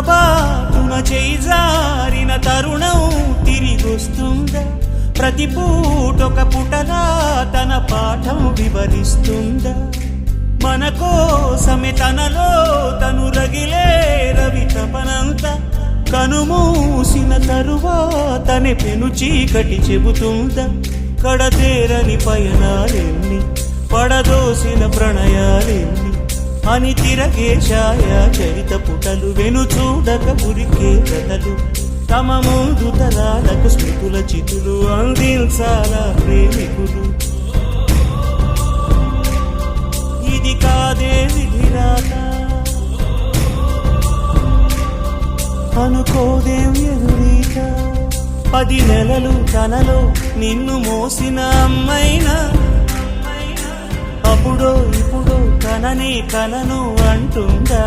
పొరపాటున చేజారిన తరుణం తిరిగొస్తుందా? ప్రతి పూటొక పుటలా తన పాఠం వివరిస్తుందా? మన కోసమే తనలో తను రగిలే రవి తపనంత కనుమూసిన తరువాతనే పెను చీకటి చెబుతుందా? కడతేరని పయనాలెన్ని పడదోసిన ప్రణయాలెన్ని అని తిరగే ఛాయా చరిత పుటలు వెను చూడక ఉరికే కథలు తమ ముందు తరాలకు స్మృతుల చితులు అందించాలా ప్రేమికులు. ఇది కాదే విధిరాత అనుకోదేం ఎదురీత. 10 నెలలు తనలో నిన్ను మోసిన అమ్మైనా అప్పుడో ఇప్పుడో కనని కనను అంటుందా?